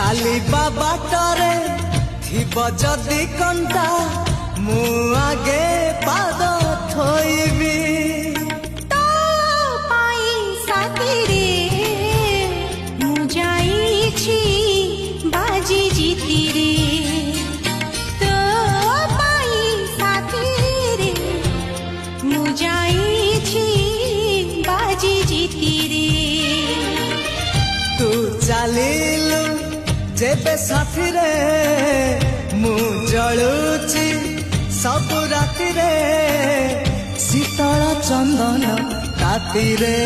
ଚାଲିବା ବାଟରେ ଥିବ ଯଦି କଣ୍ଟା ମୁଁ ଆଗେ ପାଦ ଥୋଇବି। ତୋ ପାଇଁ ସାଥିରେ ମୁଁ ଯାଇଛି ବାଜି ଜିତିରେ। ତୋ ପାଇଁ ସାଥିରେ ମୁଁ ଯାଇଛି ବାଜି ଜିତିରେ। ତୁ ଚାଲିଲୁ ଯେବେ ସାଥିରେ ମୁଁ ଜଳୁଛି ସବୁ ରାତିରେ ଶୀତଳ ଚନ୍ଦନ ରାତିରେ।